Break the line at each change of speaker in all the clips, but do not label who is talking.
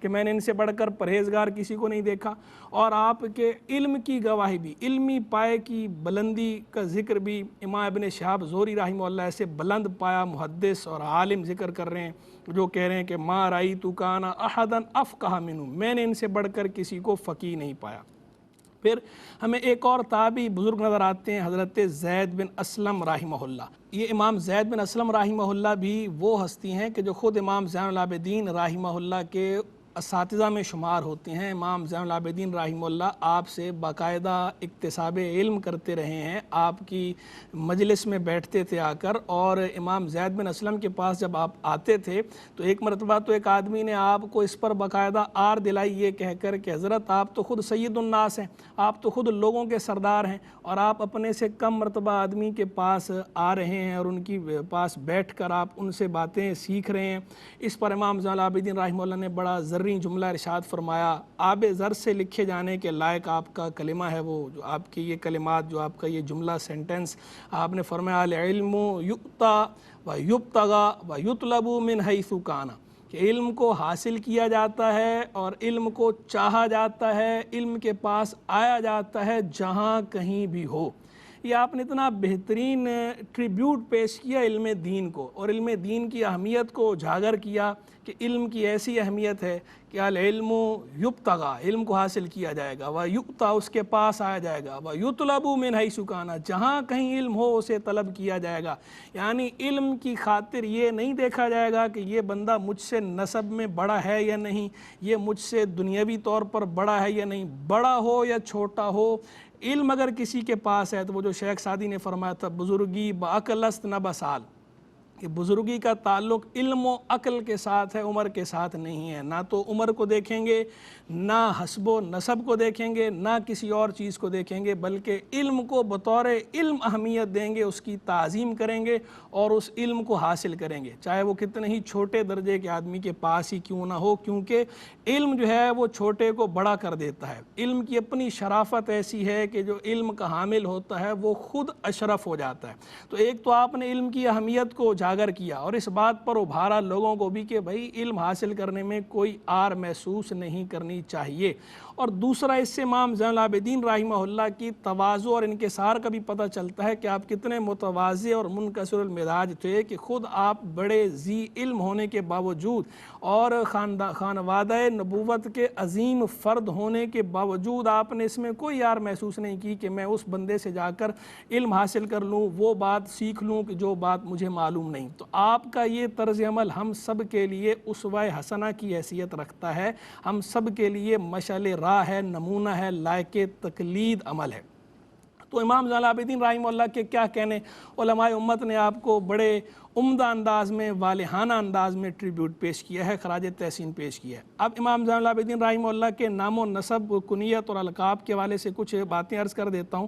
کہ میں نے ان سے بڑھ کر پرہیزگار کسی کو نہیں دیکھا، اور آپ کے علم کی گواہی بھی، علمی پائے کی بلندی کا ذکر بھی امام ابن شہاب زہری رحمہ اللہ ایسے بلند پایا محدث اور عالم ذکر کر رہے ہیں جو کہہ رہے ہیں کہ ما رأیت کان احدا افقہ منہ، میں نے ان سے بڑھ کر کسی کو فقیہ نہیں پایا۔ پھر ہمیں ایک اور تابعی بزرگ نظر آتے ہیں، حضرت زید بن اسلم رحمہ اللہ۔ یہ امام زید بن اسلم رحمہ اللہ بھی وہ ہستی ہیں کہ جو خود امام زین العابدین رحمہ اللہ کے اساتذہ میں شمار ہوتے ہیں۔ امام زین العابدین رحمہ اللہ آپ سے باقاعدہ اکتساب علم کرتے رہے ہیں، آپ کی مجلس میں بیٹھتے تھے آ کر، اور امام زید بن اسلم کے پاس جب آپ آتے تھے تو ایک مرتبہ تو ایک آدمی نے آپ کو اس پر باقاعدہ آر دلائی یہ کہہ کر کہ حضرت آپ تو خود سید الناس ہیں، آپ تو خود لوگوں کے سردار ہیں، اور آپ اپنے سے کم مرتبہ آدمی کے پاس آ رہے ہیں اور ان کی پاس بیٹھ کر آپ ان سے باتیں سیکھ رہے ہیں۔ اس پر امام زین العابدین رحمہ اللہ نے بڑا زرعی جملہ ارشاد فرمایا، آب زر سے لکھے جانے کے لائق آپ کا کلمہ ہے وہ، جو آپ کی یہ کلمات، جو آپ کا یہ جملہ سینٹنس، آپ نے فرمایا العلم یؤتی و یبتغی و یطلب من حیث کان، کہ علم کو حاصل کیا جاتا ہے اور علم کو چاہا جاتا ہے، علم کے پاس آیا جاتا ہے جہاں کہیں بھی ہو۔ یہ آپ نے اتنا بہترین ٹریبیوٹ پیش کیا علم دین کو، اور علم دین کی اہمیت کو اجاگر کیا کہ علم کی ایسی اہمیت ہے کہ العلم یبتغی، علم کو حاصل کیا جائے گا، ویؤتی، اس کے پاس آیا جائے گا، ویطلب من حیث کان، جہاں کہیں علم ہو اسے طلب کیا جائے گا۔ یعنی علم کی خاطر یہ نہیں دیکھا جائے گا کہ یہ بندہ مجھ سے نسب میں بڑا ہے یا نہیں، یہ مجھ سے دنیاوی طور پر بڑا ہے یا نہیں، بڑا ہو یا چھوٹا ہو، علم اگر کسی کے پاس ہے تو وہ جو شیخ سعدی نے فرمایا تھا بزرگی بعقل است نہ بسال، کہ بزرگی کا تعلق علم و عقل کے ساتھ ہے، عمر کے ساتھ نہیں ہے۔ نہ تو عمر کو دیکھیں گے، نہ حسب و نسب کو دیکھیں گے، نہ کسی اور چیز کو دیکھیں گے، بلکہ علم کو بطور علم اہمیت دیں گے، اس کی تعظیم کریں گے اور اس علم کو حاصل کریں گے، چاہے وہ کتنے ہی چھوٹے درجے کے آدمی کے پاس ہی کیوں نہ ہو، کیونکہ علم جو ہے وہ چھوٹے کو بڑا کر دیتا ہے۔ علم کی اپنی شرافت ایسی ہے کہ جو علم کا حامل ہوتا ہے وہ خود اشرف ہو جاتا ہے۔ تو ایک تو آپ نے علم کی اہمیت کو اجاگر کیا اور اس بات پر ابھارا لوگوں کو بھی کہ بھائی علم حاصل کرنے میں کوئی آر محسوس نہیں کرنی چاہیے، اور دوسرا اس سے امام زین العابدین رحمہ اللہ کی تواضع اور انکسار کا بھی پتہ چلتا ہے کہ آپ کتنے متواضع اور منکسر المزاج تھے، کہ خود آپ بڑے ذی علم ہونے کے باوجود اور خانوادہ نبوت کے عظیم فرد ہونے کے باوجود آپ نے اس میں کوئی یار محسوس نہیں کی کہ میں اس بندے سے جا کر علم حاصل کر لوں، وہ بات سیکھ لوں کہ جو بات مجھے معلوم نہیں۔ تو آپ کا یہ طرز عمل ہم سب کے لیے اسوہ حسنہ کی حیثیت رکھتا ہے، ہم سب کے لیے مشعل راہ ہے، نمونہ ہے، لائق تقلید عمل ہے۔ تو امام زین العابدین رحمہ اللہ کے کیا کہنے، علماء امت نے آپ کو بڑے عمدہ انداز میں، والہانہ انداز میں ٹریبیوٹ پیش کیا ہے، خراج تحسین پیش کیا ہے۔ اب امام زین العابدین رحمہ اللہ کے نام و نسب، کنیت اور القاب کے حوالے سے کچھ باتیں عرض کر دیتا ہوں۔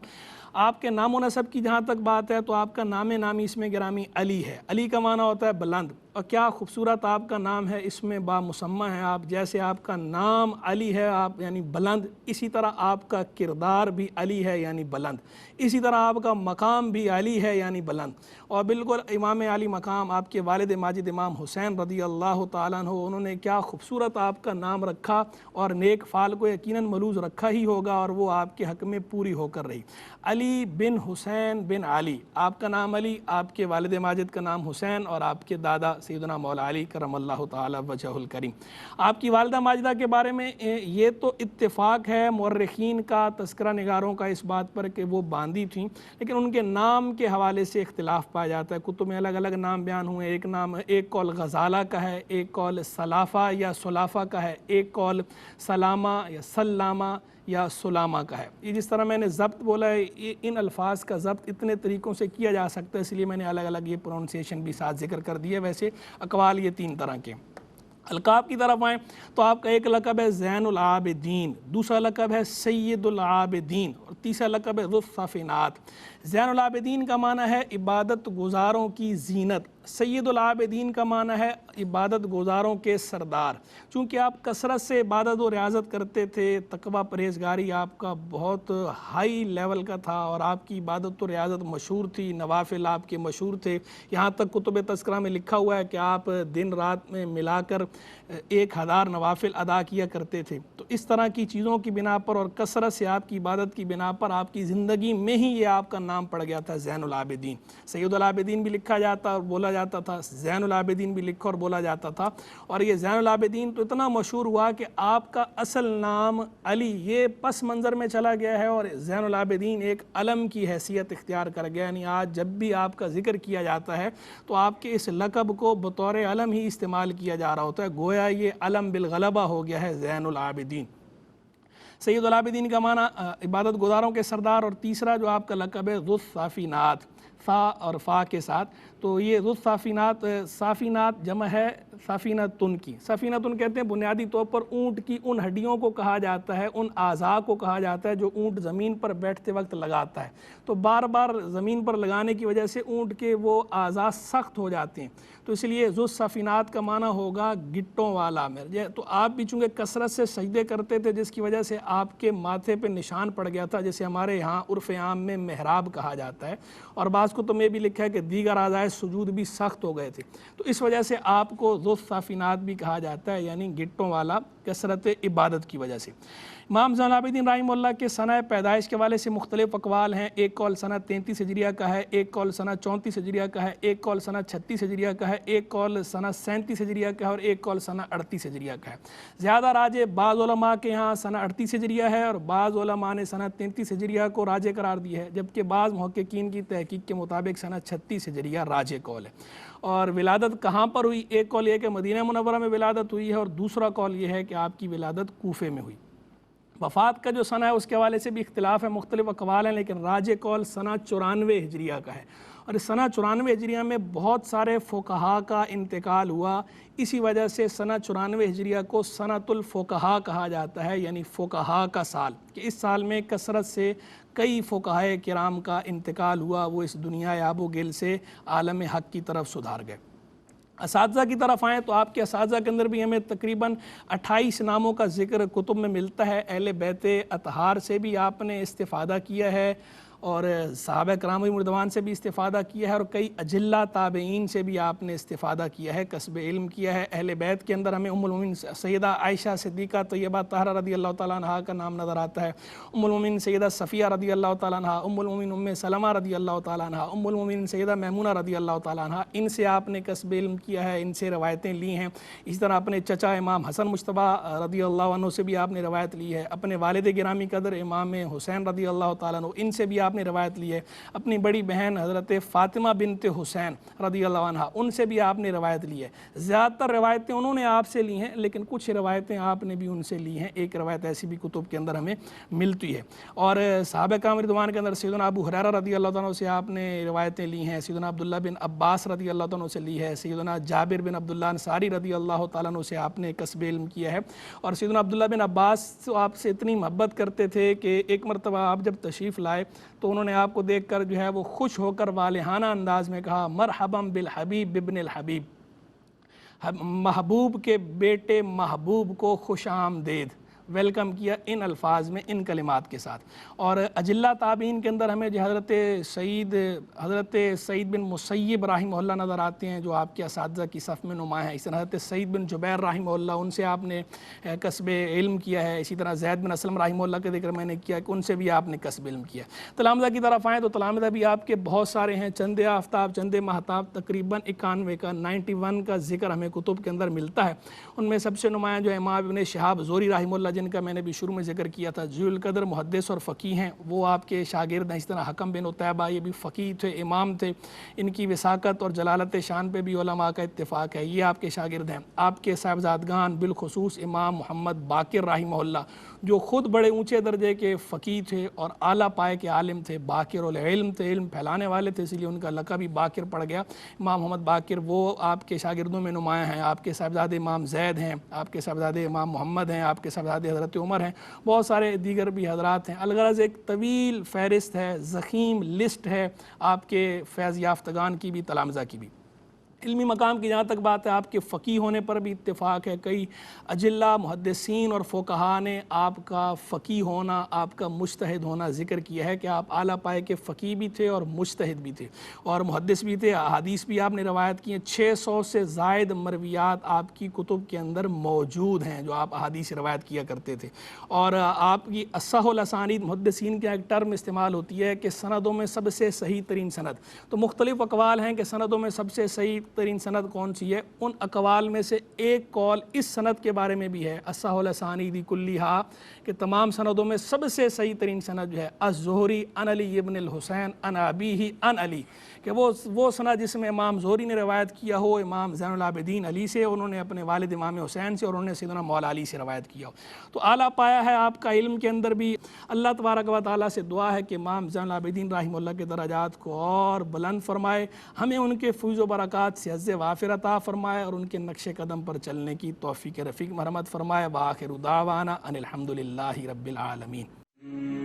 آپ کے نام و نسب کی جہاں تک بات ہے تو آپ کا نام نامی اس میں گرامی علی ہے۔ علی کا معنی ہوتا ہے بلند، اور کیا خوبصورت آپ کا نام ہے، اس میں با مسمہ ہے آپ، جیسے آپ کا نام علی ہے آپ یعنی بلند، اسی طرح آپ کا کردار بھی علی ہے یعنی بلند، اسی طرح آپ کا مقام بھی علی ہے یعنی بلند، اور بالکل امام علی مقام آپ کے والد ماجد امام حسین رضی اللہ تعالیٰ عنہ، انہوں نے کیا خوبصورت آپ کا نام رکھا، اور نیک فعال کو یقیناً ملوز رکھا ہی ہوگا، اور وہ آپ کے حق میں پوری ہو کر رہی۔ علی بن حسین بن علی، آپ کا نام علی، آپ کے والد ماجد کا نام حسین، اور آپ کے دادا سیدنا مولا علی کرم اللہ تعالی وجہ الکریم۔ آپ کی والدہ ماجدہ کے بارے میں یہ تو اتفاق ہے مورخین کا، تذکرہ نگاروں کا اس بات پر کہ وہ باندی تھیں، لیکن ان کے نام کے حوالے سے اختلاف پایا جاتا ہے، کتب میں الگ الگ نام بیان ہوئے، ایک قول غزالہ کا ہے، ایک قول سلافہ یا سلافہ کا ہے، ایک قول سلامہ یا سلامہ یا سلامہ کا ہے۔ یہ جس طرح میں نے ضبط بولا ہے، ان الفاظ کا ضبط اتنے طریقوں سے کیا جا سکتا ہے، اس لیے میں نے الگ الگ یہ پروننسیشن بھی ساتھ ذکر کر دی ہے۔ ویسے اقوال یہ 3 طرح کے۔ القاب کی طرف آئیں تو آپ کا ایک لقب ہے زین العابدین، دوسرا لقب ہے سید العابدین، اور تیسرا لقب ہے ذو الصافنات۔ زین العابدین کا معنی ہے عبادت گزاروں کی زینت، سید العابدین کا معنی ہے عبادت گزاروں کے سردار۔ چونکہ آپ کثرت سے عبادت و ریاضت کرتے تھے، تقوی پرہیزگاری آپ کا بہت ہائی لیول کا تھا، اور آپ کی عبادت و ریاضت مشہور تھی، نوافل آپ کے مشہور تھے، یہاں تک کتب تذکرہ میں لکھا ہوا ہے کہ آپ دن رات میں ملا کر 1000 نوافل ادا کیا کرتے تھے۔ تو اس طرح کی چیزوں کی بنا پر اور کثرت سے آپ کی عبادت کی بنا پر آپ کی زندگی میں ہی یہ آپ کا نام پڑ گیا تھا زین العابدین۔ سید العابدین بھی لکھا جاتا اور بولا جاتا تھا، زین العابدین بھی لکھا اور بولا جاتا تھا، اور یہ زین العابدین تو اتنا مشہور ہوا کہ آپ کا اصل نام علی یہ پس منظر میں چلا گیا ہے، اور زین العابدین ایک علم کی حیثیت اختیار کر گیا، یعنی آج جب بھی آپ کا ذکر کیا جاتا ہے تو آپ کے اس لقب کو بطور علم ہی استعمال کیا جا رہا ہوتا ہے، گویا یہ علم بالغلبہ ہو گیا ہے زین العابدین۔ سید العابدین کا معنی عبادت گزاروں کے سردار، اور تیسرا جو آپ کا لقب ہے ذو الصافینات، فا اور فا کے ساتھ، تو یہ ذو الصافینات، صافینات جمع ہے سفینۃن کی۔ سفینۃن کہتے ہیں بنیادی طور پر اونٹ کی ان ہڈیوں کو کہا جاتا ہے، ان اعضاء کو کہا جاتا ہے جو اونٹ زمین پر بیٹھتے وقت لگاتا ہے، تو بار بار زمین پر لگانے کی وجہ سے اونٹ کے وہ اعضاء سخت ہو جاتے ہیں، تو اس لیے ذو الصافینات کا معنی ہوگا گٹوں والا۔ تو آپ بھی چونکہ کثرت سے سجدے کرتے تھے جس کی وجہ سے آپ کے ماتھے پہ نشان پڑ گیا تھا، جسے ہمارے یہاں عرف عام میں محراب کہا جاتا ہے، اور بعض کتب میں بھی لکھا ہے کہ دیگر اعضائے سجود بھی سخت ہو گئے تھے، تو اس وجہ سے آپ کو ذو الصافینات بھی کہا جاتا ہے، یعنی گٹوں والا، کثرت عبادت کی وجہ سے۔ امام زین العابدین رحمہ اللہ کے سنہ پیدائش کے حوالے سے مختلف اقوال ہیں، ایک قول سنہ 33 ہجریہ کا ہے، ایک قول سنہ 34 ہجریہ کا ہے، ایک قول سنہ 36 ہجریہ کا ہے، ایک قول سنہ 37 ہجریہ کا ہے، اور ایک قول سنہ 38 ہجریہ کا ہے۔ زیادہ راجح بعض علماء کے ہاں سنہ 38 ہجریہ ہے، اور بعض علماء نے سنہ 33 ہجریہ کو راجح قرار دی ہے، جبکہ بعض محققین کی تحقیق کے مطابق سنہ 36 ہجریہ راجح قول ہے۔ اور ولادت کہاں پر ہوئی؟ ایک قول یہ ہے کہ مدینہ منورہ میں ولادت ہوئی ہے، اور دوسرا قول یہ ہے کہ آپ کی ولادت کوفے میں ہوئی۔ وفات کا جو سنہ ہے اس کے حوالے سے بھی اختلاف ہے، مختلف اقوال ہیں، لیکن راجح قول سنہ 94 ہجریہ کا ہے، اور اس سنہ 94 ہجریہ میں بہت سارے فقہاء کا انتقال ہوا، اسی وجہ سے سنہ 94 ہجریہ کو سنۃ الفقہاء کہا جاتا ہے، یعنی فقہاء کا سال، کہ اس سال میں کثرت سے کئی فقہاء کرام کا انتقال ہوا، وہ اس دنیا آب و گل سے عالم حق کی طرف سدھار گئے۔ اساتذہ کی طرف آئیں تو آپ کے اساتذہ کے اندر بھی ہمیں تقریباً 28 ناموں کا ذکر کتب میں ملتا ہے، اہل بیت اطہار سے بھی آپ نے استفادہ کیا ہے، اور صحابہ کرام رضوان سے بھی استفادہ کیا ہے، اور کئی اجلہ تابعین سے بھی آپ نے استفادہ کیا ہے، کسب علم کیا ہے۔ اہل بیت کے اندر ہمیں ام المومنین سیدہ عائشہ صدیقہ طیبہ طاہرہ رضی اللہ تعالیٰ عنہا کا نام نظر آتا ہے، ام المومنین سیدہ صفیہ رضی اللہ تعالیٰ عنہا، ام المومنین ام سلمہ رضی اللہ تعالیٰ عنہا، ام المومنین سیدہ میمونہ رضی اللہ تعالیٰ عنہا، ان سے آپ نے کسب علم کیا ہے، ان سے روایتیں لی ہیں۔ اسی طرح اپنے چچا امام حسن مجتبیٰ رضی اللہ عنہ سے بھی آپ نے روایت لی ہے، اپنے والد گرامی قدر امام حسین رضی اللہ تعالیٰ عنہ، ان سے بھی آپ نے روایت لی ہے، اپنی بڑی بہن حضرت فاطمہ بنت حسین رضی اللہ عنہ، ان سے بھی آپ نے روایت لی ہے۔ زیادہ تر روایتیں انہوں نے آپ سے لی ہیں، لیکن کچھ روایتیں آپ نے بھی ان سے لی ہیں، ایک روایت ایسی بھی کتب کے اندر ہمیں ملتی ہے۔ اور صحابہ کرام رضوان کے اندر سیدنا ابو ہریرہ رضی اللہ عنہ سے آپ نے روایتیں لی ہیں، سیدنا عبداللہ بن عباس رضی اللہ عنہ سے لی ہے، سیدنا جابر بن عبداللہ انصاری رضی اللہ تعالیٰ عنہ سے آپ نے کسب علم کیا ہے۔ اور سیدنا عبداللہ بن عباس آپ سے اتنی محبت کرتے تھے کہ ایک مرتبہ آپ جب تشریف لائے تو انہوں نے آپ کو دیکھ کر جو ہے وہ خوش ہو کر والہانہ انداز میں کہا، مرحبا بالحبیب ابن الحبیب، محبوب کے بیٹے محبوب کو خوش آمدید، ویلکم کیا ان الفاظ میں، ان کلمات کے ساتھ۔ اور اجلہ تابعین کے اندر ہمیں جو حضرت سعید بن مسیب رحمہ اللہ نظر آتے ہیں، جو آپ کے اساتذہ کی صف میں نمایاں ہیں۔ اسی طرح حضرت سعید بن جبیر رحمہ اللہ، ان سے آپ نے کسب علم کیا ہے۔ اسی طرح زید بن اسلم رحمہ اللہ کا ذکر میں نے کیا کہ ان سے بھی آپ نے کسب علم کیا۔ تلامذہ کی طرف آئیں تو تلامذہ بھی آپ کے بہت سارے ہیں، چند آفتاب چند مہتاب، تقریباً 91 کا 91 کا ذکر ہمیں کتب کے اندر ملتا ہے۔ ان میں سب سے نمایاں جو امام ابن شہاب زہری رحمہ اللہ، جن کا میں نے بھی شروع میں ذکر کیا تھا، ذو القدر محدث اور فقیہ ہیں، وہ آپ کے شاگرد ہیں۔ اس طرح حکم بن عتیبہ، یہ بھی فقیہ تھے، امام تھے، ان کی وساقت اور جلالت شان پہ بھی علماء کا اتفاق ہے، یہ آپ کے شاگرد ہیں۔ آپ کے صاحبزادگان بالخصوص امام محمد باقر رحمہ اللہ، جو خود بڑے اونچے درجے کے فقیہ تھے اور اعلیٰ پائے کے عالم تھے، باقر العلم تھے، علم پھیلانے والے تھے، اس لیے ان کا لقب بھی باقر پڑ گیا۔ امام محمد باقر وہ آپ کے شاگردوں میں نمایاں ہیں۔ آپ کے صاحبزادے امام زید ہیں، آپ کے صاحبزادے امام محمد ہیں، آپ کے صاحبزادے حضرت عمر ہیں، بہت سارے دیگر بھی حضرات ہیں۔ الغرض ایک طویل فہرست ہے، ضخیم لسٹ ہے آپ کے فیض یافتگان کی بھی، تلامذہ کی بھی۔ علمی مقام کی جہاں تک بات ہے، آپ کے فقیہ ہونے پر بھی اتفاق ہے۔ کئی اجلہ محدثین اور فقہاء نے آپ کا فقیہ ہونا، آپ کا مجتہد ہونا ذکر کیا ہے کہ آپ اعلیٰ پائے کے فقیہ بھی تھے اور مجتہد بھی تھے اور محدث بھی تھے۔ احادیث بھی آپ نے روایت کی ہیں، 600 سے زائد مرویات آپ کی کتب کے اندر موجود ہیں جو آپ احادیث روایت کیا کرتے تھے۔ اور آپ کی اصح الاسانید، محدثین کے ایک ٹرم استعمال ہوتی ہے کہ سندوں میں سب سے صحیح ترین سند، تو مختلف اقوال ہیں کہ سندوں میں سب سے صحیح ترین سند کون سی ہے۔ ان اقوال میں سے ایک قول اس سند کے بارے میں بھی ہے، اصح الاسانید کلیہا، کہ تمام سندوں میں سب سے صحیح ترین سند جو ہے الزہری عن علی ابن الحسین عن ابیہ عن علی، کہ وہ سند جس میں امام زہری نے روایت کیا ہو امام زین العابدین علی سے، انہوں نے اپنے والد امام حسین سے، اور انہوں نے سیدنا مولا علی سے روایت کیا ہو۔ تو اعلیٰ پایا ہے آپ کا علم کے اندر بھی۔ اللہ تبارک و تعالیٰ سے دعا ہے کہ امام زین العابدین رحمہ اللہ کے درجات کو اور بلند فرمائے، ہمیں ان کے فیض و برکات سے حظ وافر عطا فرمائے اور ان کے نقش قدم پر چلنے کی توفیق رفیق مرحمت فرمائے۔ وآخر دعوانا ان الحمد للہ رب العالمین۔